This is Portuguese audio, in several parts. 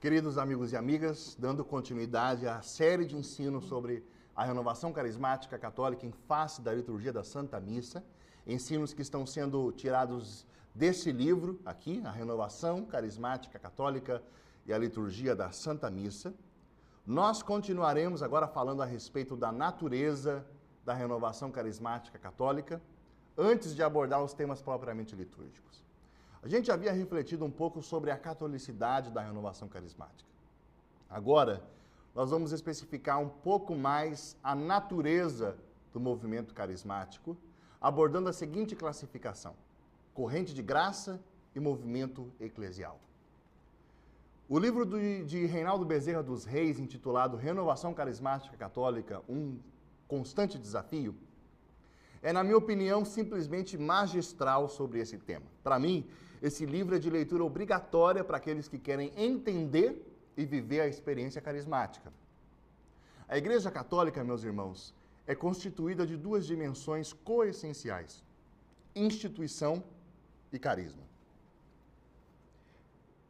Queridos amigos e amigas, dando continuidade à série de ensino sobre a renovação carismática católica em face da liturgia da Santa Missa, ensinos que estão sendo tirados desse livro aqui, a renovação carismática católica e a liturgia da Santa Missa. Nós continuaremos agora falando a respeito da natureza da renovação carismática católica, antes de abordar os temas propriamente litúrgicos. A gente havia refletido um pouco sobre a catolicidade da renovação carismática. Agora, nós vamos especificar um pouco mais a natureza do movimento carismático, abordando a seguinte classificação: corrente de graça e movimento eclesial. O livro de Reinaldo Bezerra dos Reis, intitulado Renovação Carismática Católica, um constante desafio, é, na minha opinião, simplesmente magistral sobre esse tema. Para mim, esse livro é de leitura obrigatória para aqueles que querem entender e viver a experiência carismática. A Igreja Católica, meus irmãos, é constituída de duas dimensões coessenciais: instituição e carisma.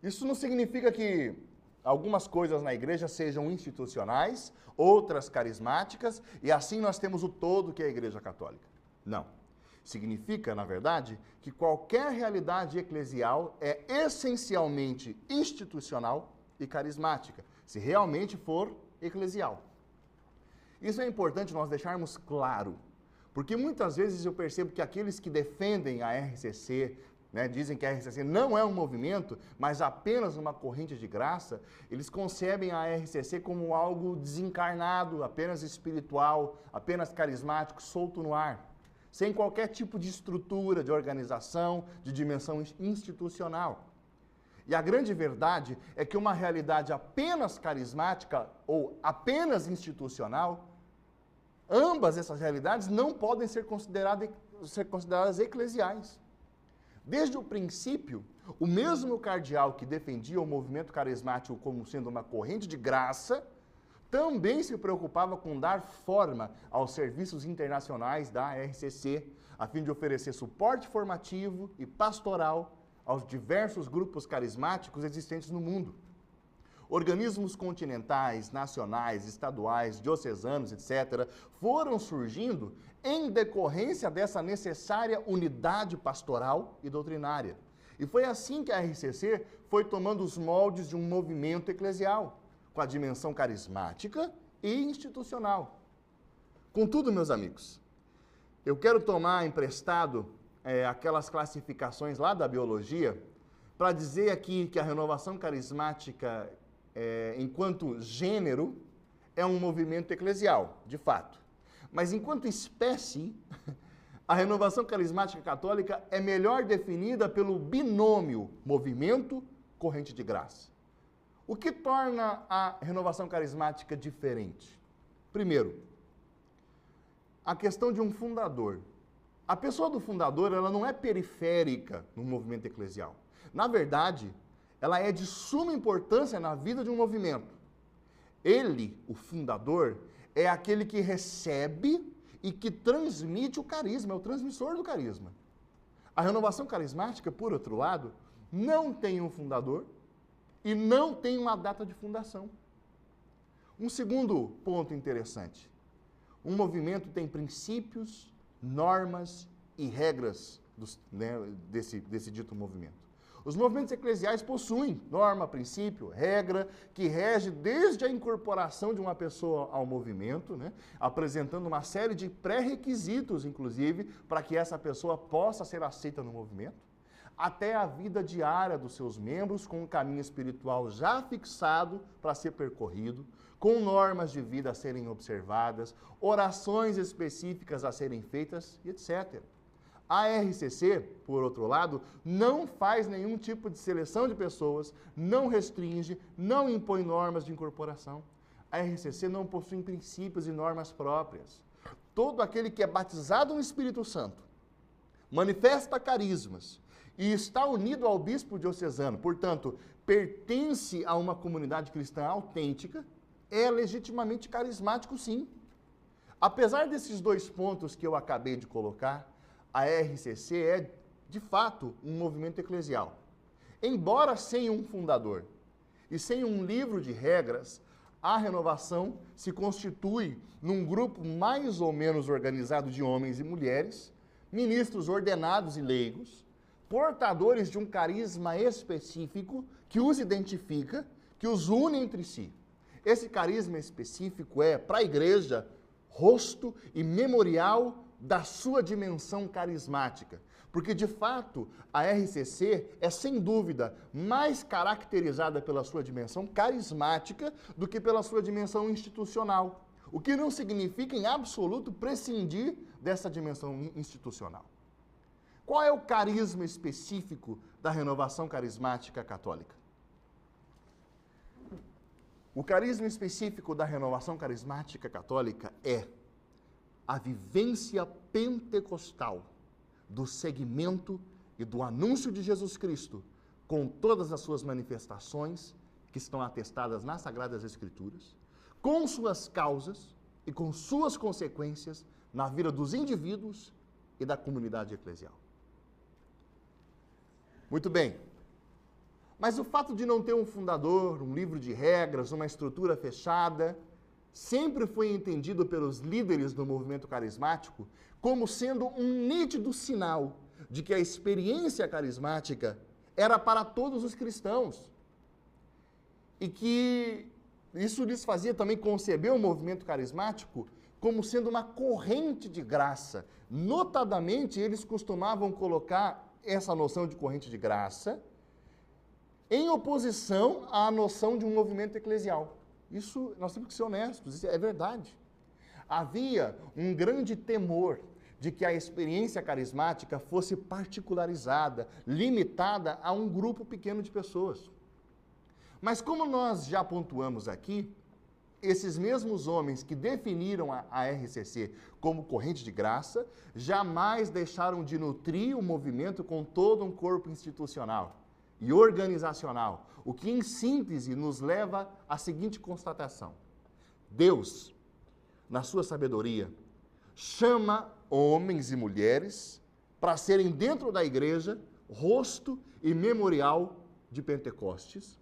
Isso não significa que algumas coisas na igreja sejam institucionais, outras carismáticas, e assim nós temos o todo que é a Igreja Católica. Não. Significa, na verdade, que qualquer realidade eclesial é essencialmente institucional e carismática, se realmente for eclesial. Isso é importante nós deixarmos claro, porque muitas vezes eu percebo que aqueles que defendem a RCC, dizem que a RCC não é um movimento, mas apenas uma corrente de graça, eles concebem a RCC como algo desencarnado, apenas espiritual, apenas carismático, solto no ar, sem qualquer tipo de estrutura, de organização, de dimensão institucional. E a grande verdade é que uma realidade apenas carismática ou apenas institucional, ambas essas realidades não podem ser consideradas eclesiais. Desde o princípio, o mesmo cardeal que defendia o movimento carismático como sendo uma corrente de graça, também se preocupava com dar forma aos serviços internacionais da RCC, a fim de oferecer suporte formativo e pastoral aos diversos grupos carismáticos existentes no mundo. Organismos continentais, nacionais, estaduais, diocesanos, etc., foram surgindo em decorrência dessa necessária unidade pastoral e doutrinária. E foi assim que a RCC foi tomando os moldes de um movimento eclesial, com a dimensão carismática e institucional. Contudo, meus amigos, eu quero tomar emprestado aquelas classificações lá da biologia para dizer aqui que a renovação carismática, enquanto gênero, é um movimento eclesial, de fato. Mas enquanto espécie, a renovação carismática católica é melhor definida pelo binômio movimento-corrente de graça. O que torna a renovação carismática diferente? Primeiro, a questão de um fundador. A pessoa do fundador, ela não é periférica no movimento eclesial. Na verdade, ela é de suma importância na vida de um movimento. Ele, o fundador, é aquele que recebe e que transmite o carisma, é o transmissor do carisma. A renovação carismática, por outro lado, não tem um fundador e não tem uma data de fundação. Um segundo ponto interessante: um movimento tem princípios, normas e regras desse dito movimento. Os movimentos eclesiais possuem norma, princípio, regra, que rege desde a incorporação de uma pessoa ao movimento, apresentando uma série de pré-requisitos, inclusive, para que essa pessoa possa ser aceita no movimento, até a vida diária dos seus membros, com um caminho espiritual já fixado para ser percorrido, com normas de vida a serem observadas, orações específicas a serem feitas, etc. A RCC, por outro lado, não faz nenhum tipo de seleção de pessoas, não restringe, não impõe normas de incorporação. A RCC não possui princípios e normas próprias. Todo aquele que é batizado no Espírito Santo, manifesta carismas e está unido ao bispo diocesano, portanto, pertence a uma comunidade cristã autêntica, é legitimamente carismático, sim. Apesar desses dois pontos que eu acabei de colocar, a RCC é, de fato, um movimento eclesial, embora sem um fundador. e sem um livro de regras, a renovação se constitui num grupo mais ou menos organizado de homens e mulheres, ministros ordenados e leigos, portadores de um carisma específico que os identifica, que os une entre si. Esse carisma específico é, para a igreja, rosto e memorial da sua dimensão carismática. Porque, de fato, a RCC é, sem dúvida, mais caracterizada pela sua dimensão carismática do que pela sua dimensão institucional. O que não significa, em absoluto, prescindir dessa dimensão institucional. Qual é o carisma específico da renovação carismática católica? O carisma específico da renovação carismática católica é a vivência pentecostal do segmento e do anúncio de Jesus Cristo, com todas as suas manifestações que estão atestadas nas Sagradas Escrituras, com suas causas e com suas consequências na vida dos indivíduos e da comunidade eclesial. Muito bem. Mas o fato de não ter um fundador, um livro de regras, uma estrutura fechada, sempre foi entendido pelos líderes do movimento carismático como sendo um nítido sinal de que a experiência carismática era para todos os cristãos. E que isso lhes fazia também conceber o movimento carismático como sendo uma corrente de graça. Notadamente, eles costumavam colocar essa noção de corrente de graça em oposição à noção de um movimento eclesial. Isso, nós temos que ser honestos, isso é verdade. Havia um grande temor de que a experiência carismática fosse particularizada, limitada a um grupo pequeno de pessoas. Mas como nós já pontuamos aqui, esses mesmos homens que definiram a RCC como corrente de graça, jamais deixaram de nutrir o movimento com todo um corpo institucional e organizacional, o que, em síntese, nos leva à seguinte constatação. Deus, na sua sabedoria, chama homens e mulheres para serem dentro da igreja rosto e memorial de Pentecostes,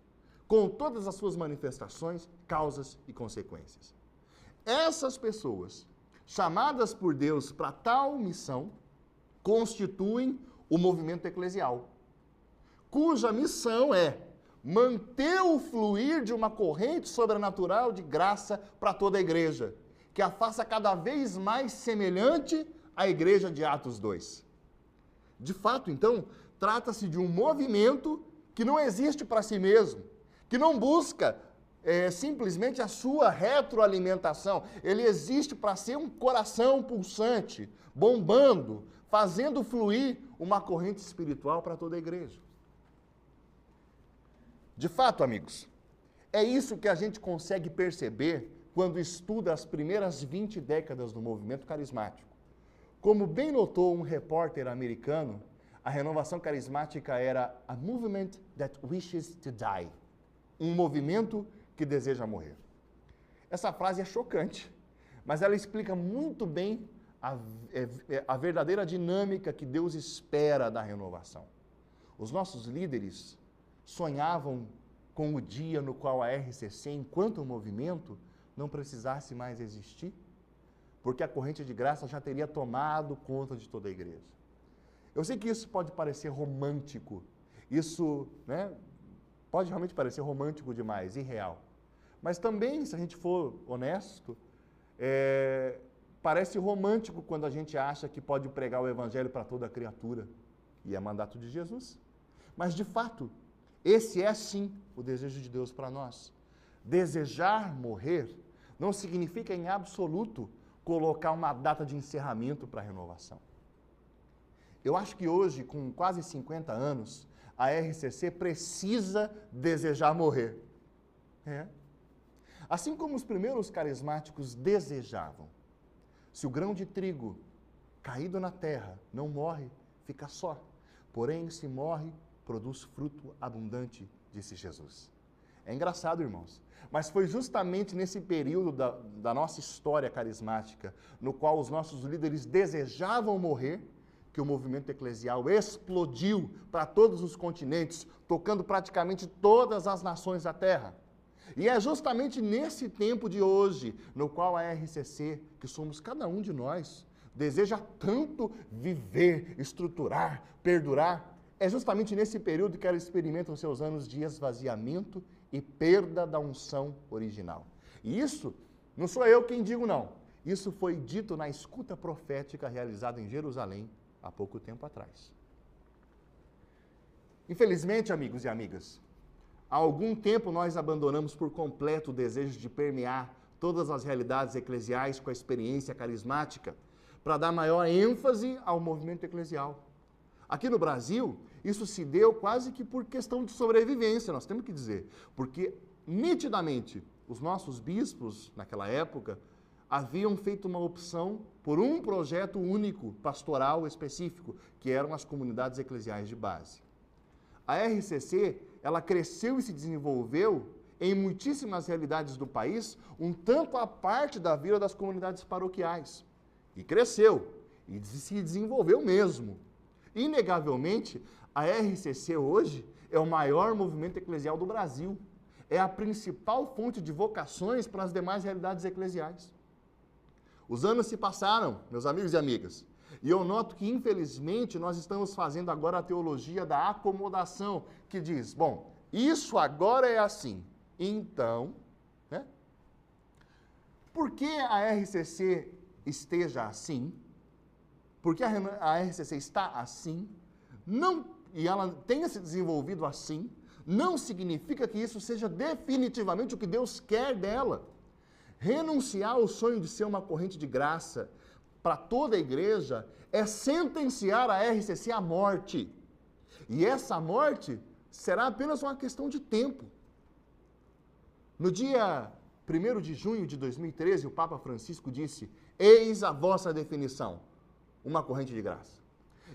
com todas as suas manifestações, causas e consequências. Essas pessoas, chamadas por Deus para tal missão, constituem o movimento eclesial, cuja missão é manter o fluir de uma corrente sobrenatural de graça para toda a igreja, que a faça cada vez mais semelhante à igreja de Atos 2. De fato, então, trata-se de um movimento que não existe para si mesmo, que não busca simplesmente a sua retroalimentação. Ele existe para ser um coração pulsante, bombando, fazendo fluir uma corrente espiritual para toda a igreja. De fato, amigos, é isso que a gente consegue perceber quando estuda as primeiras 20 décadas do movimento carismático. Como bem notou um repórter americano, a renovação carismática era a movement that wishes to die, um movimento que deseja morrer. Essa frase é chocante, mas ela explica muito bem a verdadeira dinâmica que Deus espera da renovação. Os nossos líderes sonhavam com o dia no qual a RCC, enquanto movimento, não precisasse mais existir, porque a corrente de graça já teria tomado conta de toda a igreja. Eu sei que isso pode parecer romântico, isso, pode realmente parecer romântico demais, irreal. Mas também, se a gente for honesto, parece romântico quando a gente acha que pode pregar o evangelho para toda criatura, e é mandato de Jesus. Mas, de fato, esse é, sim, o desejo de Deus para nós. Desejar morrer não significa, em absoluto, colocar uma data de encerramento para a renovação. Eu acho que hoje, com quase 50 anos, a RCC precisa desejar morrer. Assim como os primeiros carismáticos desejavam. Se o grão de trigo caído na terra não morre, fica só. Porém, se morre, produz fruto abundante, disse Jesus. É engraçado, irmãos, mas foi justamente nesse período da nossa história carismática, no qual os nossos líderes desejavam morrer, que o movimento eclesial explodiu para todos os continentes, tocando praticamente todas as nações da Terra. E é justamente nesse tempo de hoje, no qual a RCC, que somos cada um de nós, deseja tanto viver, estruturar, perdurar, é justamente nesse período que ela experimenta os seus anos de esvaziamento e perda da unção original. E isso não sou eu quem digo, não. Isso foi dito na escuta profética realizada em Jerusalém há pouco tempo atrás. Infelizmente, amigos e amigas, há algum tempo nós abandonamos por completo o desejo de permear todas as realidades eclesiais com a experiência carismática, para dar maior ênfase ao movimento eclesial. Aqui no Brasil, isso se deu quase que por questão de sobrevivência, nós temos que dizer, porque nitidamente os nossos bispos, naquela época, haviam feito uma opção por um projeto único, pastoral específico, que eram as comunidades eclesiais de base. A RCC, ela cresceu e se desenvolveu em muitíssimas realidades do país, um tanto à parte da vida das comunidades paroquiais. E cresceu, e se desenvolveu mesmo. Inegavelmente, a RCC hoje é o maior movimento eclesial do Brasil. É a principal fonte de vocações para as demais realidades eclesiais. Os anos se passaram, meus amigos e amigas, e eu noto que, infelizmente, nós estamos fazendo agora a teologia da acomodação, que diz, bom, isso agora é assim, então, né? Por que a RCC esteja assim, porque a RCC está assim, não, e ela tenha se desenvolvido assim, não significa que isso seja definitivamente o que Deus quer dela. Renunciar ao sonho de ser uma corrente de graça para toda a igreja é sentenciar a RCC à morte. E essa morte será apenas uma questão de tempo. No dia 1º de junho de 2013, o Papa Francisco disse: eis a vossa definição, uma corrente de graça.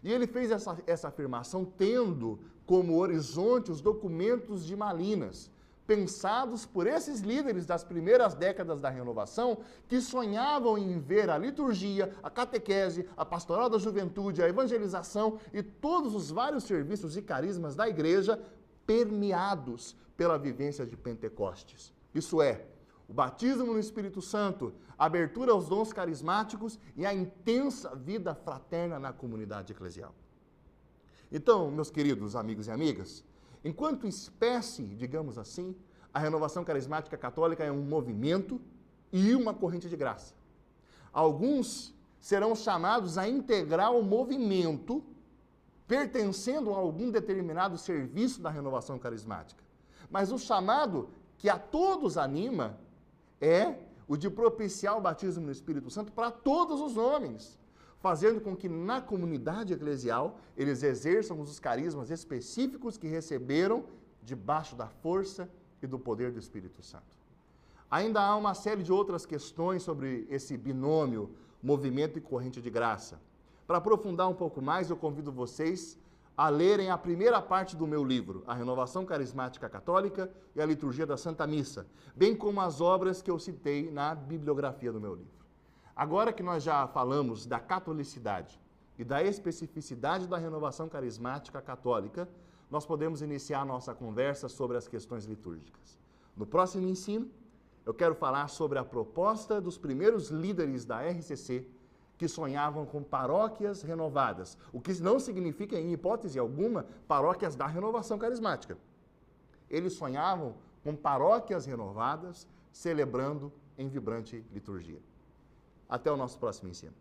E ele fez essa afirmação tendo como horizonte os documentos de Malinas, pensados por esses líderes das primeiras décadas da renovação, que sonhavam em ver a liturgia, a catequese, a pastoral da juventude, a evangelização e todos os vários serviços e carismas da igreja permeados pela vivência de Pentecostes. Isso é, o batismo no Espírito Santo, a abertura aos dons carismáticos e a intensa vida fraterna na comunidade eclesial. Então, meus queridos amigos e amigas, enquanto espécie, digamos assim, a Renovação Carismática Católica é um movimento e uma corrente de graça. Alguns serão chamados a integrar o movimento pertencendo a algum determinado serviço da Renovação Carismática. Mas o chamado que a todos anima é o de propiciar o batismo no Espírito Santo para todos os homens, fazendo com que na comunidade eclesial eles exerçam os carismas específicos que receberam debaixo da força e do poder do Espírito Santo. Ainda há uma série de outras questões sobre esse binômio movimento e corrente de graça. Para aprofundar um pouco mais, eu convido vocês a lerem a primeira parte do meu livro, A Renovação Carismática Católica e a Liturgia da Santa Missa, bem como as obras que eu citei na bibliografia do meu livro. Agora que nós já falamos da catolicidade e da especificidade da renovação carismática católica, nós podemos iniciar a nossa conversa sobre as questões litúrgicas. No próximo ensino, eu quero falar sobre a proposta dos primeiros líderes da RCC que sonhavam com paróquias renovadas, o que não significa, em hipótese alguma, paróquias da renovação carismática. Eles sonhavam com paróquias renovadas, celebrando em vibrante liturgia. Até o nosso próximo ensino.